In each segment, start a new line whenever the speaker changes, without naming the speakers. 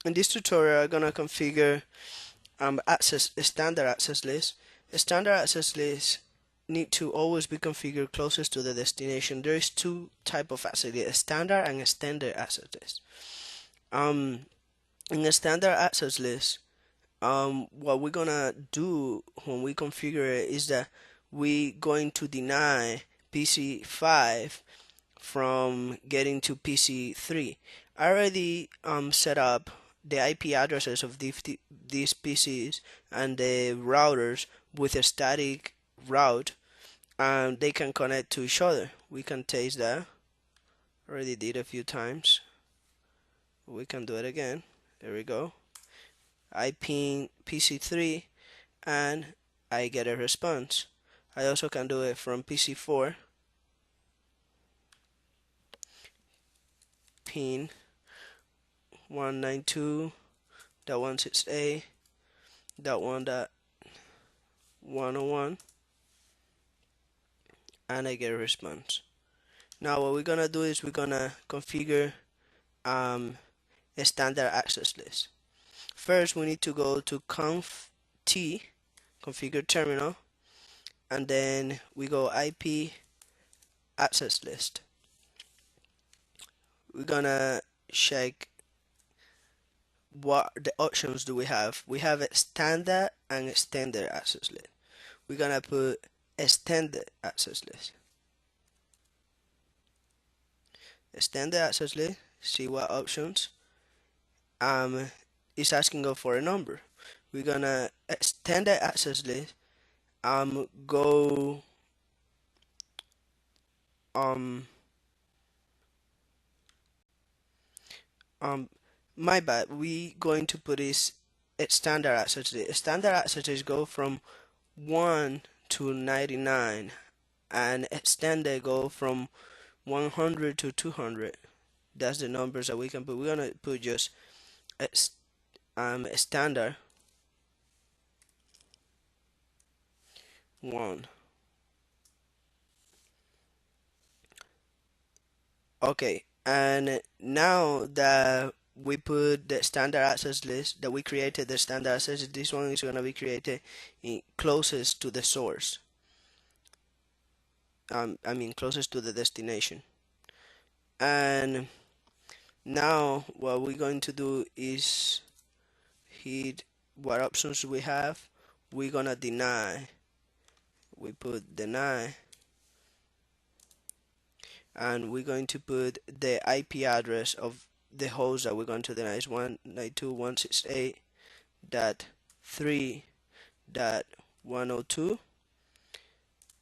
In this tutorial, I'm gonna configure a standard access list. A standard access list need to always be configured closest to the destination. There is two type of access list: a standard and a standard access list. Um, in a standard access list, what we're gonna do when we configure it is that we going to deny PC5 from getting to PC3. I already set up the IP addresses of these PCs and the routers with a static route, and they can connect to each other. We can taste that. Already did a few times. We can do it again. There we go. I ping PC3 and I get a response. I also can do it from PC4. Pin 192.168.1.101 and I get a response. Now what we're gonna do is we're gonna configure a standard access list. First we need to go to conf t configure terminal, and then we go IP access list. We're gonna check what the options do we have. We have a standard and a standard access list. We're gonna put a standard access list. A standard access list, see what options. It's asking us for a number. We're gonna standard access list go um um my bad, we going to put this at standard access list. Standard access list go from 1 to 99 and extended go from 100 to 200. That's the numbers that we can put. We're gonna put just a standard 1. Okay, and now that we put the standard access list, that we created the standard access, this one is gonna be created closest to the source. I mean closest to the destination. And now what we're going to do is hit what options we have. We're gonna deny. We put deny, and we're going to put the IP address of the host that we're going to deny is 192.168.3.102,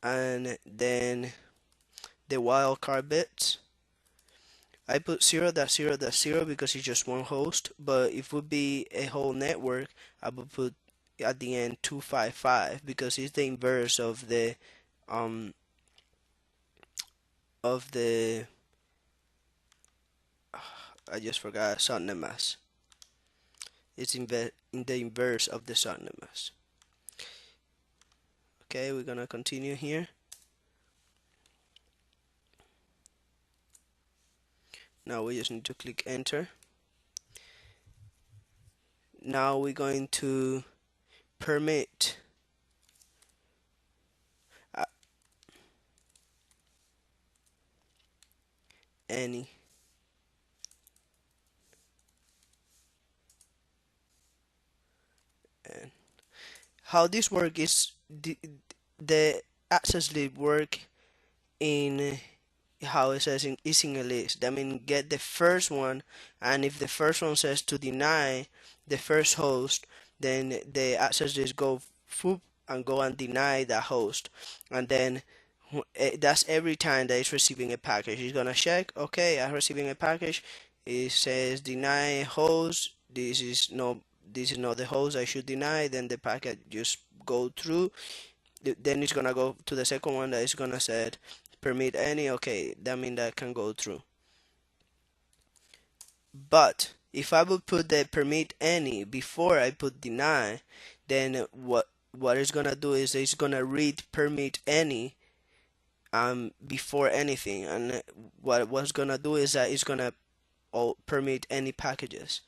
and then the wildcard bits. I put 0.0.0 because it's just one host, but if it would be a whole network, I would put at the end 255 because it's the inverse of the um of the I just forgot subnet mask. It's in the inverse of the subnet mask. Okay, we're gonna continue here. Now we just need to click enter. Now we're going to permit any and how this work is the access list work in how it says is in a list. That means get the first one, and if the first one says to deny the first host, then the access list go foop and go and deny that host, and then that's every time that it's receiving a package. It's gonna check, okay, I'm receiving a package. It says deny host. This is not the host I should deny. Then the packet just go through. Then it's gonna go to the second one that is gonna say permit any. Okay, that means that can go through. But if I would put the permit any before I put deny, then what it's gonna do is it's gonna read permit any before anything, and what's gonna do is that it's gonna permit any packages.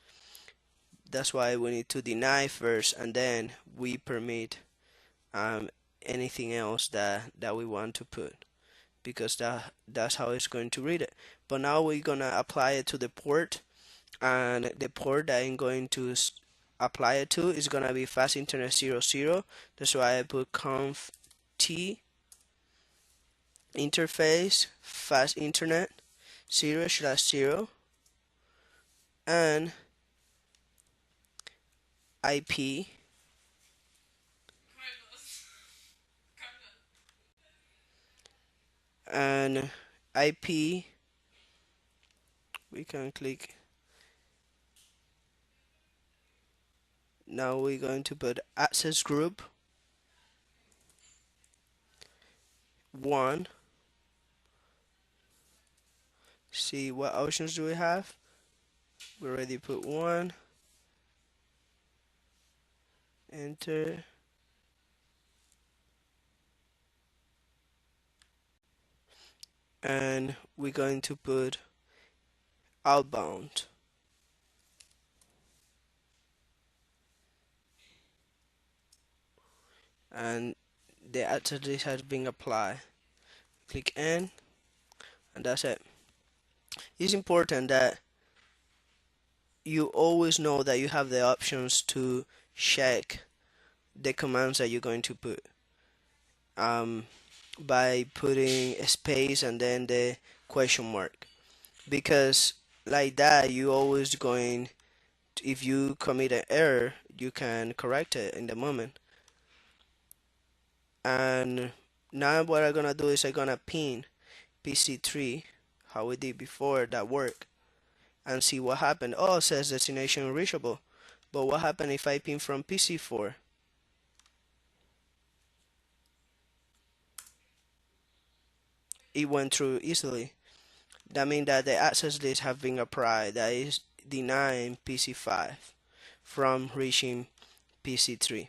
That's why we need to deny first, and then we permit um, anything else that we want to put, because that's how it's going to read it. But now we're gonna apply it to the port, and the port that I'm going to apply it to is gonna be fast internet 00. That's why I put conf t interface fast internet 0/0 and IP and IP. We can click. Now we're going to put access group 1. See what options do we have. We already put 1. Enter. And we're going to put outbound. And the access list has been applied. Click N, and that's it. It's important that you always know that you have the options to check the commands that you're going to put, um, by putting a space and then the question mark, because like that you always going, if you commit an error you can correct it in the moment. And now what I'm gonna do is I'm gonna pin PC3 how we did before that work and see what happened. Oh, it says destination reachable, but what happened if I pin from PC4? It went through easily. That means that the access list have been applied, that is denying PC5 from reaching PC3.